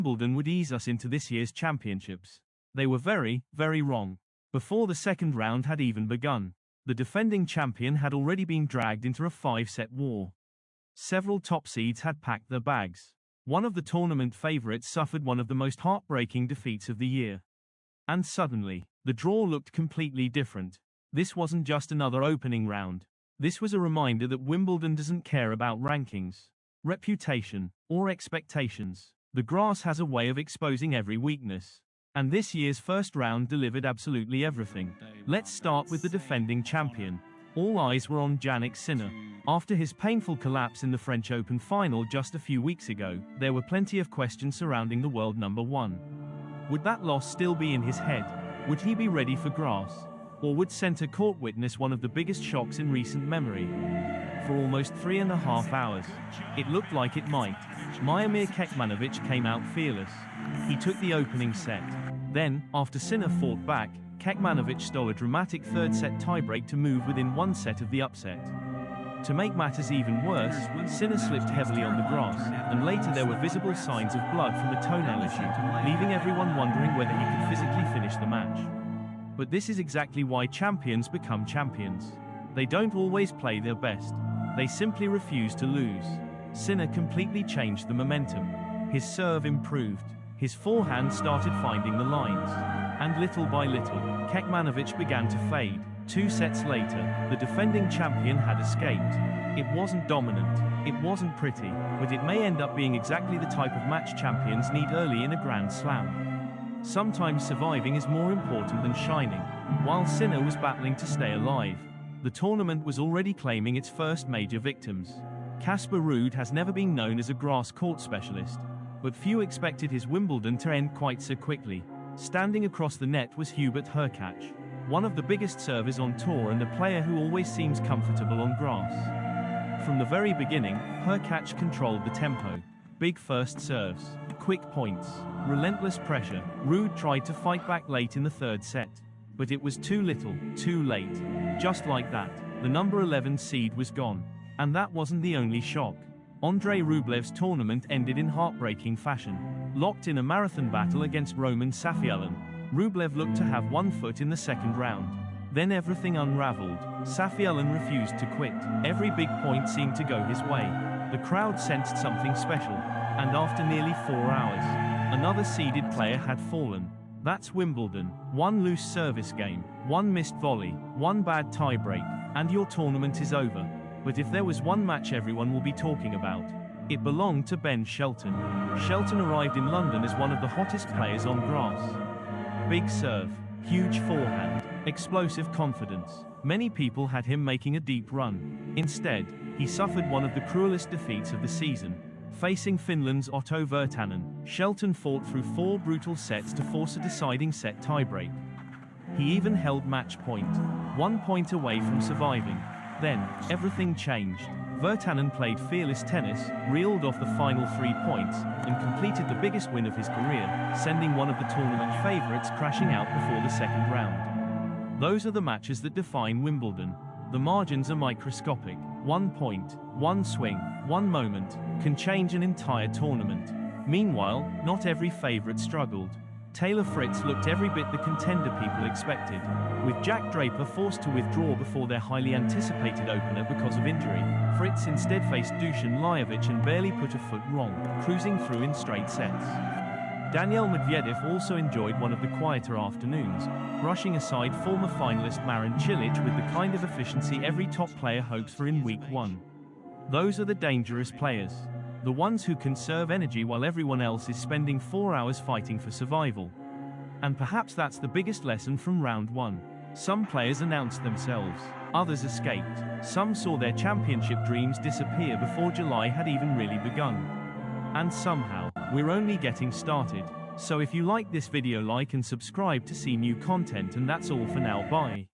Wimbledon would ease us into this year's championships. They were very, very wrong. Before the second round had even begun, the defending champion had already been dragged into a 5-set war. Several top seeds had packed their bags. One of the tournament favorites suffered one of the most heartbreaking defeats of the year. And suddenly, the draw looked completely different. This wasn't just another opening round. This was a reminder that Wimbledon doesn't care about rankings, reputation, or expectations. The grass has a way of exposing every weakness. And this year's first round delivered absolutely everything. Let's start with the defending champion. All eyes were on Jannik Sinner. After his painful collapse in the French Open final just a few weeks ago, there were plenty of questions surrounding the world number one. Would that loss still be in his head? Would he be ready for grass? Or would centre court witness one of the biggest shocks in recent memory? For almost 3.5 hours, it looked like it might. Miomir Kekmanovic came out fearless. He took the opening set. Then, after Sinner fought back, Kekmanovic stole a dramatic third-set tiebreak to move within one set of the upset. To make matters even worse, Sinner slipped heavily on the grass, and later there were visible signs of blood from a toenail issue, leaving everyone wondering whether he could physically finish the match. But this is exactly why champions become champions. They don't always play their best. They simply refuse to lose. Sinner completely changed the momentum. His serve improved. His forehand started finding the lines. And little by little, Kekmanovic began to fade. 2 sets later, the defending champion had escaped. It wasn't dominant, it wasn't pretty, but it may end up being exactly the type of match champions need early in a Grand Slam. Sometimes surviving is more important than shining. While Sinner was battling to stay alive, the tournament was already claiming its first major victims. Casper Ruud has never been known as a grass court specialist, but few expected his Wimbledon to end quite so quickly. Standing across the net was Hubert Hurkacz, one of the biggest servers on tour and a player who always seems comfortable on grass. From the very beginning, Hurkacz controlled the tempo. Big first serves, quick points, relentless pressure. Ruud tried to fight back late in the third set, but it was too little, too late. Just like that, the number 11 seed was gone. And that wasn't the only shock. Andrei Rublev's tournament ended in heartbreaking fashion. Locked in a marathon battle against Roman Safiullin, Rublev looked to have one foot in the second round. Then everything unraveled. Safiullin refused to quit. Every big point seemed to go his way. The crowd sensed something special. And after nearly 4 hours, another seeded player had fallen. That's Wimbledon. One loose service game, one missed volley, one bad tiebreak, and your tournament is over. But if there was one match everyone will be talking about, it belonged to Ben Shelton. Shelton arrived in London as one of the hottest players on grass. Big serve, huge forehand, explosive confidence. Many people had him making a deep run. Instead, he suffered one of the cruelest defeats of the season. Facing Finland's Otto Virtanen, Shelton fought through 4 brutal sets to force a deciding set tiebreak. He even held match point, 1 point away from surviving. Then, everything changed. Virtanen played fearless tennis, reeled off the final 3 points, and completed the biggest win of his career, sending one of the tournament favorites crashing out before the second round. Those are the matches that define Wimbledon. The margins are microscopic. 1 point, 1 swing, 1 moment, can change an entire tournament. Meanwhile, not every favorite struggled. Taylor Fritz looked every bit the contender people expected, with Jack Draper forced to withdraw before their highly anticipated opener because of injury. Fritz instead faced Dusan Lajovic and barely put a foot wrong, cruising through in straight sets. Daniil Medvedev also enjoyed one of the quieter afternoons, brushing aside former finalist Marin Cilic with the kind of efficiency every top player hopes for in week 1. Those are the dangerous players. The ones who conserve energy while everyone else is spending 4 hours fighting for survival. And perhaps that's the biggest lesson from round 1. Some players announced themselves, others escaped. Some saw their championship dreams disappear before July had even really begun. And somehow, we're only getting started. So if you like this video, like and subscribe to see new content, and that's all for now, bye.